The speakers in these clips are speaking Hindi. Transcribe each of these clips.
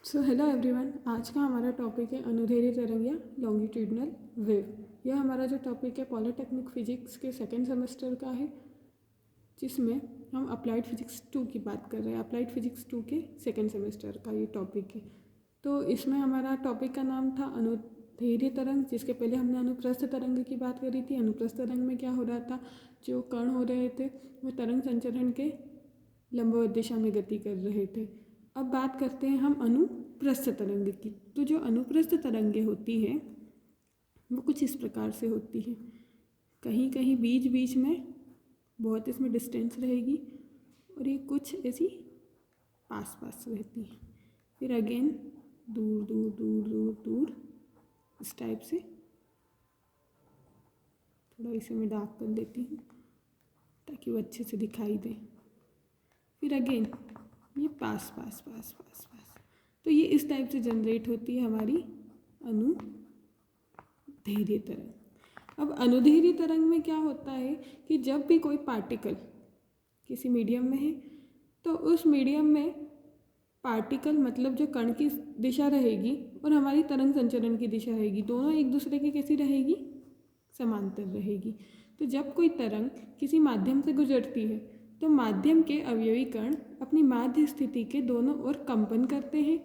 Hello everyone. आज का हमारा टॉपिक है अनुदैर्ध्य तरंग या लॉन्गिट्यूडनल वेव। यह हमारा जो टॉपिक है पॉलिटेक्निक फिजिक्स के सेकेंड सेमेस्टर का है, जिसमें हम अप्लाइड फिजिक्स 2 की बात कर रहे हैं। अप्लाइड फिजिक्स 2 के सेकेंड सेमेस्टर का ये टॉपिक है। तो इसमें हमारा टॉपिक का नाम था अनुदैर्ध्य तरंग, जिसके पहले हमने अनुप्रस्थ तरंग की बात करी थी। अनुप्रस्थ तरंग में क्या हो रहा था, जो कण हो रहे थे वो तरंग संचरण के लंबवत दिशा में गति कर रहे थे। अब बात करते हैं हम अनुप्रस्थ तरंग की। तो जो अनुप्रस्थ तरंगें होती हैं वो कुछ इस प्रकार से होती हैं। कहीं कहीं बीच बीच में बहुत इसमें डिस्टेंस रहेगी और ये कुछ ऐसी पास पास रहती हैं। फिर अगेन दूर दूर दूर दूर दूर इस टाइप से। थोड़ा इसे मैं डार्क कर देती हूँ ताकि वो अच्छे से दिखाई दे। फिर अगेन ये पास पास पास पास पास। तो ये इस टाइप से जनरेट होती है हमारी अनुदैर्ध्य तरंग। अब अनुदैर्ध्य तरंग में क्या होता है कि जब भी कोई पार्टिकल किसी मीडियम में है तो उस मीडियम में पार्टिकल मतलब जो कण की दिशा रहेगी और हमारी तरंग संचरण की दिशा रहेगी, दोनों एक दूसरे की कैसी रहेगी, समांतर रहेगी। तो जब कोई तरंग किसी माध्यम से गुजरती है तो माध्यम के अवयवी कण अपनी माध्य स्थिति के दोनों ओर कंपन करते हैं।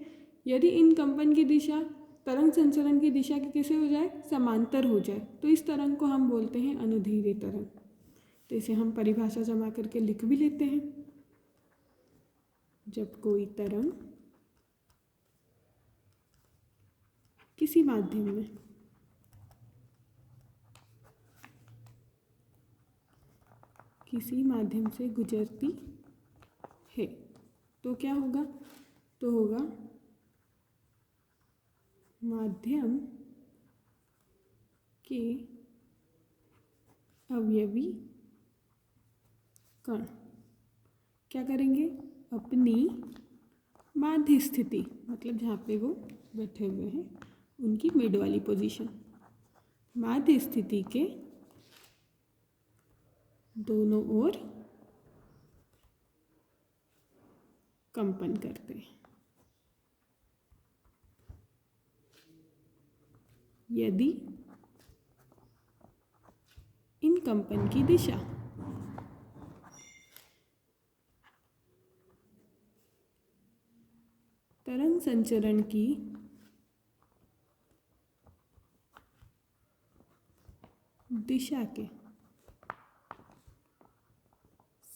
यदि इन कंपन की दिशा तरंग संचरण की दिशा के कैसे हो जाए, समांतर हो जाए, तो इस तरंग को हम बोलते हैं अनुदैर्ध्य तरंग। तो इसे हम परिभाषा जमा करके लिख भी लेते हैं। जब कोई तरंग किसी माध्यम में किसी माध्यम से गुजरती है तो क्या होगा, तो होगा माध्यम के अवयवी कण क्या करेंगे, अपनी माध्य स्थिति मतलब जहाँ पे वो बैठे हुए हैं उनकी मिड वाली पोजीशन, माध्य स्थिति के दोनों ओर कंपन करते हैं। यदि इन कंपन की दिशा तरंग संचरण की दिशा के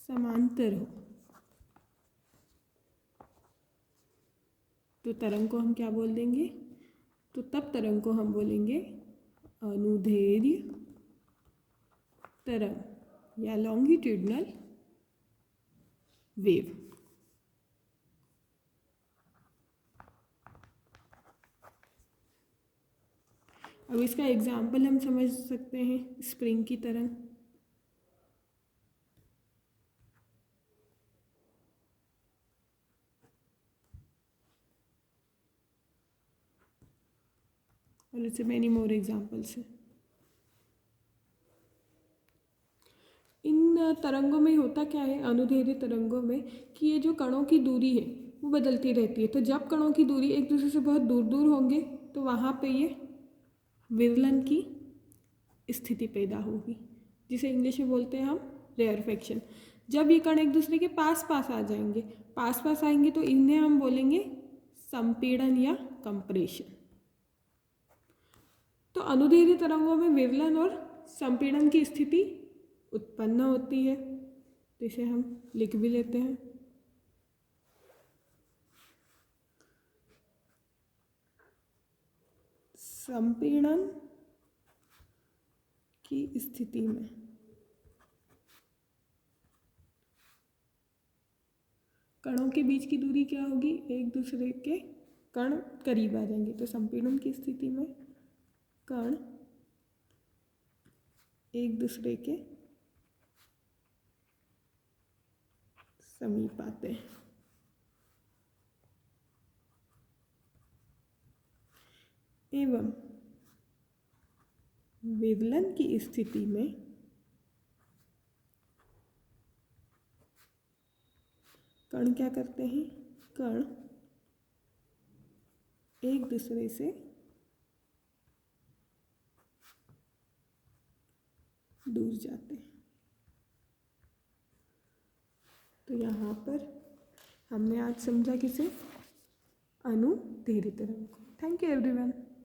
समांतर हो तो तरंग को हम क्या बोल देंगे, तो तब तरंग को हम बोलेंगे अनुदैर्ध्य तरंग या लॉन्गिट्यूडनल वेव। अब इसका एग्जाम्पल हम समझ सकते हैं स्प्रिंग की तरंग। और इससे मैनी मोर एग्जाम्पल्स हैं। इन तरंगों में होता क्या है, अनुदैर्ध्य तरंगों में, कि ये जो कणों की दूरी है वो बदलती रहती है। तो जब कणों की दूरी एक दूसरे से बहुत दूर दूर होंगे तो वहाँ पे ये विरलन की स्थिति पैदा होगी, जिसे इंग्लिश में बोलते हैं हम रेयरफेक्शन। जब ये कण एक दूसरे के पास पास आ जाएंगे, पास पास आएंगे, तो इन्हें हम बोलेंगे संपीड़न या कंप्रेशन। तो अनुदैर्ध्य तरंगों में विरलन और संपीड़न की स्थिति उत्पन्न होती है। तो इसे हम लिख भी लेते हैं। संपीड़न की स्थिति में कणों के बीच की दूरी क्या होगी, एक दूसरे के कण करीब आ जाएंगे। तो संपीड़न की स्थिति में कण एक दूसरे के समीप आते हैं। एवं विवलन की स्थिति में कण क्या करते हैं, कण एक दूसरे से दूर जाते हैं। तो यहाँ पर हमने आज समझा किसे, अनुदैर्ध्य तरंग को। Thank you everyone.